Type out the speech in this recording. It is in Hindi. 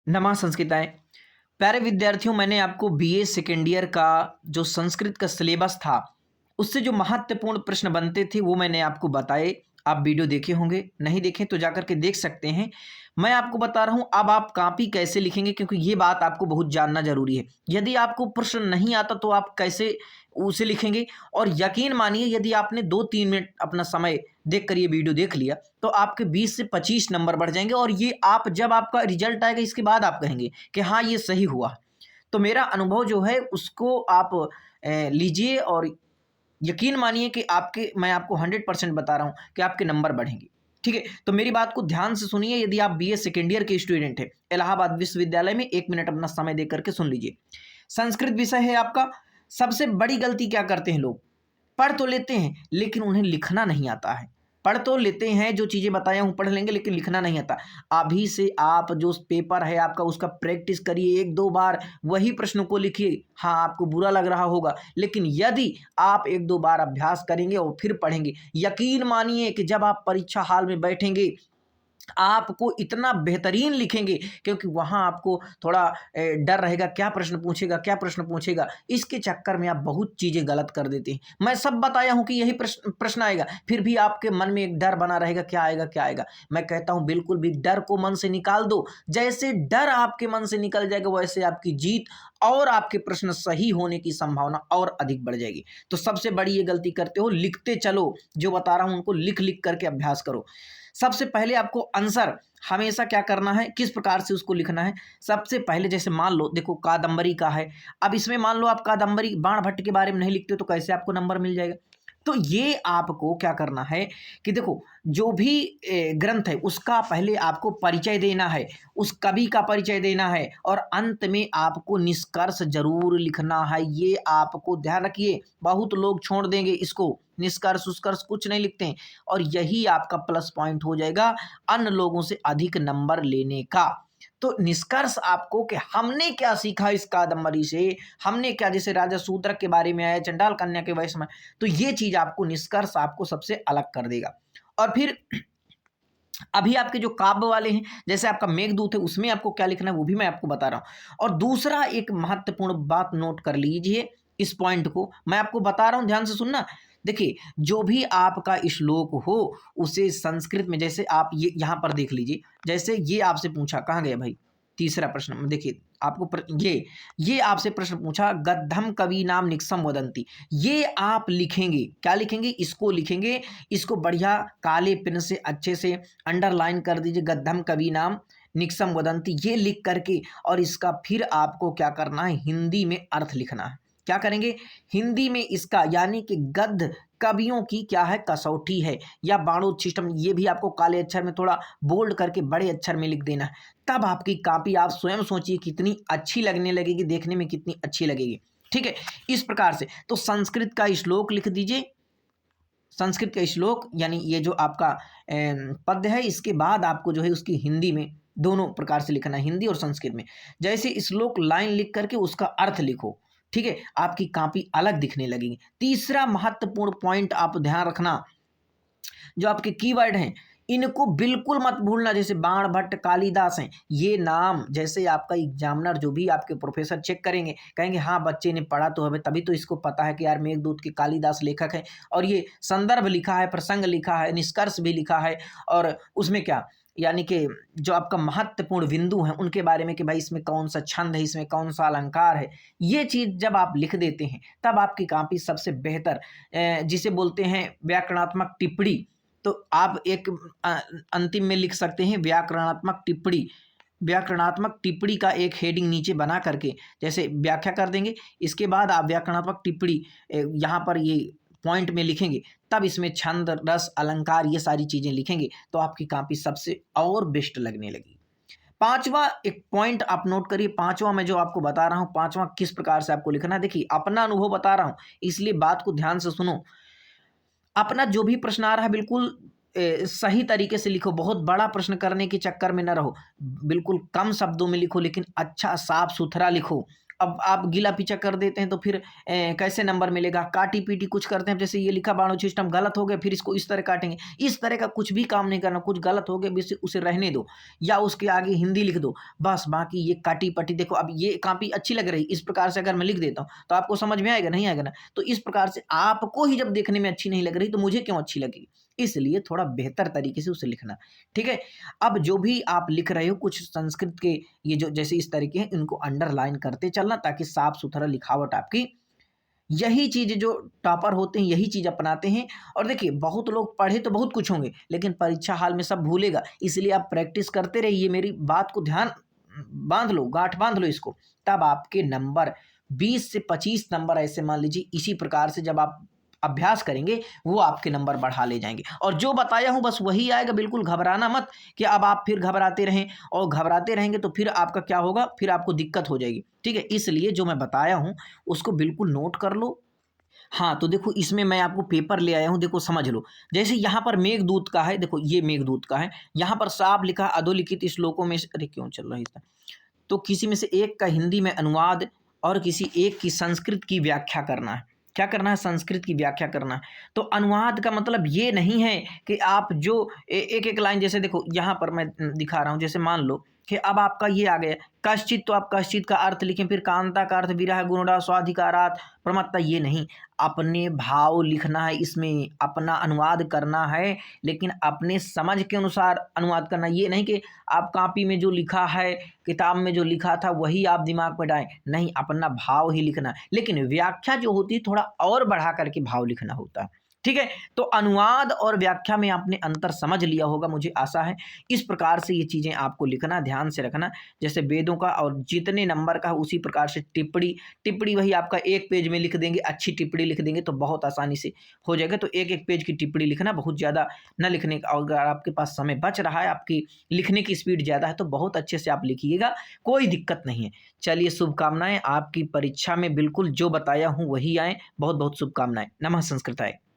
नमा संस्कृताएं। प्यारे विद्यार्थियों, मैंने आपको बीए सेकेंड ईयर का जो संस्कृत का सिलेबस था उससे जो महत्वपूर्ण प्रश्न बनते थे वो मैंने आपको बताए। आप वीडियो देखे होंगे, नहीं देखे तो जाकर के देख सकते हैं। मैं आपको बता रहा हूं अब आप कॉपी कैसे लिखेंगे, क्योंकि ये बात आपको बहुत जानना जरूरी है। यदि आपको प्रश्न नहीं आता तो आप कैसे उसे लिखेंगे। और यकीन मानिए, यदि आपने 2-3 मिनट अपना समय देख कर ये वीडियो देख लिया तो आपके 20 से 25 नंबर बढ़ जाएंगे। और ये आप जब आपका रिजल्ट आएगा इसके बाद आप कहेंगे कि हाँ ये सही हुआ। तो मेरा अनुभव जो है उसको आप लीजिए और यकीन मानिए कि मैं आपको 100% बता रहा हूँ कि आपके नंबर बढ़ेंगे। ठीक है, तो मेरी बात को ध्यान से सुनिए। यदि आप बीए सेकेंड ईयर के स्टूडेंट हैं, इलाहाबाद विश्वविद्यालय में 1 मिनट अपना समय दे करके सुन लीजिए। संस्कृत विषय है आपका। सबसे बड़ी गलती क्या करते हैं लोग? पढ़ तो लेते हैं लेकिन उन्हें लिखना नहीं आता है। पढ़ तो लेते हैं, जो चीज़ें बताया हूँ पढ़ लेंगे, लेकिन लिखना नहीं आता। अभी से आप जो पेपर है आपका उसका प्रैक्टिस करिए, 1-2 बार वही प्रश्नों को लिखिए। हाँ, आपको बुरा लग रहा होगा, लेकिन यदि आप 1-2 बार अभ्यास करेंगे और फिर पढ़ेंगे, यकीन मानिए कि जब आप परीक्षा हॉल में बैठेंगे आपको इतना बेहतरीन लिखेंगे, क्योंकि वहाँ आपको थोड़ा डर रहेगा क्या प्रश्न पूछेगा, क्या प्रश्न पूछेगा। इसके चक्कर में आप बहुत चीज़ें गलत कर देते हैं। मैं सब बताया हूँ कि यही प्रश्न प्रश्न आएगा, फिर भी आपके मन में एक डर बना रहेगा, क्या आएगा क्या आएगा। मैं कहता हूँ बिल्कुल भी डर को मन से निकाल दो। जैसे डर आपके मन से निकल जाएगा वैसे आपकी जीत और आपके प्रश्न सही होने की संभावना और अधिक बढ़ जाएगी। तो सबसे बड़ी ये गलती करते हो, लिखते चलो। जो बता रहा हूँ उनको लिख लिख करके अभ्यास करो। सबसे पहले आपको आंसर हमेशा क्या करना है, किस प्रकार से उसको लिखना है। सबसे पहले जैसे मान लो, देखो कादम्बरी का है। अब इसमें मान लो आप कादम्बरी बाण भट्ट के बारे में नहीं लिखते तो कैसे आपको नंबर मिल जाएगा। तो ये आपको क्या करना है कि देखो, जो भी ग्रंथ है उसका पहले आपको परिचय देना है, उस कवि का परिचय देना है, और अंत में आपको निष्कर्ष जरूर लिखना है। ये आपको ध्यान रखिए। बहुत लोग छोड़ देंगे इसको, निष्कर्ष उत्कर्ष कुछ नहीं लिखते हैं, और यही आपका प्लस पॉइंट हो जाएगा अन्य लोगों से अधिक नंबर लेने का। तो निष्कर्ष आपको कि हमने क्या सीखा इस कादम्बरी से, हमने क्या, जैसे राजा शूद्रक के बारे में आया, चंडाल कन्या के वैश्य में, तो ये चीज आपको निष्कर्ष आपको सबसे अलग कर देगा। और फिर अभी आपके जो काव्य वाले हैं, जैसे आपका मेघदूत है, उसमें आपको क्या लिखना है वो भी मैं आपको बता रहा हूं। और दूसरा एक महत्वपूर्ण बात नोट कर लीजिए, इस पॉइंट को मैं आपको बता रहा हूं, ध्यान से सुनना। देखिए, जो भी आपका श्लोक हो उसे संस्कृत में, जैसे आप ये यहां पर देख लीजिए, जैसे ये आपसे पूछा, कहाँ गया भाई तीसरा प्रश्न, देखिए आपको ये आपसे प्रश्न पूछा, गद्धम कवि नाम निक्सम वदंती। ये आप लिखेंगे, क्या लिखेंगे, इसको लिखेंगे। इसको बढ़िया काले पेन से अच्छे से अंडरलाइन कर दीजिए, गद्धम कवि नाम निक्सम वदंती, ये लिख करके। और इसका फिर आपको क्या करना है, हिंदी में अर्थ लिखना है। क्या करेंगे, हिंदी में इसका, यानी कि गद्य कवियों की क्या है, कसौटी है या बाणोच्छिष्टम, ये भी आपको काले अक्षर में थोड़ा बोल्ड करके बड़े अक्षर में लिख देना है। तब आपकी कॉपी, आप स्वयं सोचिए कितनी अच्छी लगने लगेगी, देखने में कितनी अच्छी लगेगी। ठीक है, इस प्रकार से तो संस्कृत का श्लोक लिख दीजिए। संस्कृत का श्लोक यानी ये जो आपका पद्य है, इसके बाद आपको जो है उसकी हिंदी में दोनों प्रकार से लिखना है, हिंदी और संस्कृत में। जैसे श्लोक लाइन लिख करके उसका अर्थ लिखो। ठीक है, आपकी कॉपी अलग दिखने लगेगी। तीसरा महत्वपूर्ण पॉइंट आप ध्यान रखना, जो आपके कीवर्ड हैं इनको बिल्कुल मत भूलना। जैसे बाण भट्ट, कालिदास हैं, ये नाम जैसे आपका एग्जामिनर, जो भी आपके प्रोफेसर चेक करेंगे, कहेंगे हाँ बच्चे ने पढ़ा तो है, तभी तो इसको पता है कि यार मेघदूत के कालिदास लेखक है, और ये संदर्भ लिखा है, प्रसंग लिखा है, निष्कर्ष भी लिखा है, और उसमें क्या, यानी कि जो आपका महत्वपूर्ण बिंदु हैं उनके बारे में कि भाई इसमें कौन सा छंद है, इसमें कौन सा अलंकार है। ये चीज़ जब आप लिख देते हैं तब आपकी कॉपी सबसे बेहतर, जिसे बोलते हैं व्याकरणात्मक टिप्पणी, तो आप एक अंतिम में लिख सकते हैं व्याकरणात्मक टिप्पणी। व्याकरणात्मक टिप्पणी का एक हेडिंग नीचे बना करके जैसे व्याख्या कर देंगे, इसके बाद आप व्याकरणात्मक टिप्पणी यहाँ पर ये पॉइंट में लिखेंगे, तब इसमें छंद, रस, अलंकार, ये सारी चीजें लिखेंगे तो आपकी कॉपी सबसे और बेस्ट लगने लगी। पांचवा एक पॉइंट आप नोट करिए, पांचवा मैं जो आपको बता रहा हूं, पांचवा किस प्रकार से आपको लिखना है। देखिए, अपना अनुभव बता रहा हूं इसलिए बात को ध्यान से सुनो। अपना जो भी प्रश्न आ रहा है बिल्कुल सही तरीके से लिखो। बहुत बड़ा प्रश्न करने के चक्कर में न रहो, बिल्कुल कम शब्दों में लिखो, लेकिन अच्छा साफ सुथरा लिखो। अब आप गीला पीछा कर देते हैं तो फिर कैसे नंबर मिलेगा? काटी पीटी कुछ करते हैं, जैसे ये लिखा बाणो सिस्टम गलत हो गया, फिर इसको इस तरह काटेंगे। इस तरह का कुछ भी काम नहीं करना, कुछ गलत हो गया भी उसे रहने दो या उसके आगे हिंदी लिख दो बस। बाकी ये काटी पटी देखो, अब ये कॉपी अच्छी लग रही, इस प्रकार से अगर मैं लिख देता हूँ तो आपको समझ में आएगा? नहीं आएगा ना। तो इस प्रकार से आपको ही जब देखने में अच्छी नहीं लग रही तो मुझे क्यों अच्छी लगेगी? इसलिए थोड़ा बेहतर तरीके से उसे लिखना, ठीक है। अब जो भी आप लिख रहे हो कुछ संस्कृत के ये जो जैसे इस तरीके हैं, इनको अंडरलाइन करते चलना ताकि साफ सुथरा लिखावट आपकी। यही चीज जो टॉपर होते हैं यही चीज अपनाते हैं। और देखिए बहुत लोग पढ़े तो बहुत कुछ होंगे लेकिन परीक्षा हाल में सब भूलेगा, इसलिए आप प्रैक्टिस करते रहिए। मेरी बात को ध्यान बांध लो, गांठ बांध लो इसको, तब आपके नंबर 20 से 25 नंबर ऐसे मान लीजिए इसी प्रकार से जब आप अभ्यास करेंगे वो आपके नंबर बढ़ा ले जाएंगे। और जो बताया हूं बस वही आएगा, बिल्कुल घबराना मत कि अब आप फिर घबराते रहें, और घबराते रहेंगे तो फिर आपका क्या होगा, फिर आपको दिक्कत हो जाएगी, ठीक है। इसलिए जो मैं बताया हूं उसको बिल्कुल नोट कर लो। हाँ, तो देखो इसमें मैं आपको पेपर ले आया हूँ, देखो समझ लो। जैसे यहाँ पर मेघदूत का है, देखो ये मेघदूत का है, यहाँ पर साफ लिखा अधोलिखित श्लोकों में से, अरे क्यों चल रहा है इतना? तो किसी में से एक का हिंदी में अनुवाद और किसी एक की संस्कृत की व्याख्या करना है। क्या करना है? संस्कृत की व्याख्या करना है। तो अनुवाद का मतलब ये नहीं है कि आप जो एक एक लाइन, जैसे देखो यहाँ पर मैं दिखा रहा हूँ, जैसे मान लो कि अब आपका ये आ गया कश्चित, तो आप कश्चित का अर्थ लिखें, फिर कांता का अर्थ विरह गुणा स्वाधिकारात प्रमत्ता, ये नहीं। अपने भाव लिखना है, इसमें अपना अनुवाद करना है, लेकिन अपने समझ के अनुसार अनुवाद करना। ये नहीं कि आप कॉपी में जो लिखा है, किताब में जो लिखा था वही आप दिमाग में डालें, नहीं, अपना भाव ही लिखना है। लेकिन व्याख्या जो होती है थोड़ा और बढ़ा करके भाव लिखना होता है, ठीक है। तो अनुवाद और व्याख्या में आपने अंतर समझ लिया होगा, मुझे आशा है। इस प्रकार से ये चीज़ें आपको लिखना, ध्यान से रखना, जैसे वेदों का, और जितने नंबर का उसी प्रकार से टिप्पणी। टिप्पणी वही आपका एक पेज में लिख देंगे, अच्छी टिप्पणी लिख देंगे तो बहुत आसानी से हो जाएगा। तो एक एक पेज की टिप्पणी लिखना, बहुत ज़्यादा न लिखने का। अगर आपके पास समय बच रहा है, आपकी लिखने की स्पीड ज़्यादा है, तो बहुत अच्छे से आप लिखिएगा, कोई दिक्कत नहीं है। चलिए, शुभकामनाएं आपकी परीक्षा में, बिल्कुल जो बताया हूँ वही आए। बहुत बहुत शुभकामनाएं। नमः संस्कृताय।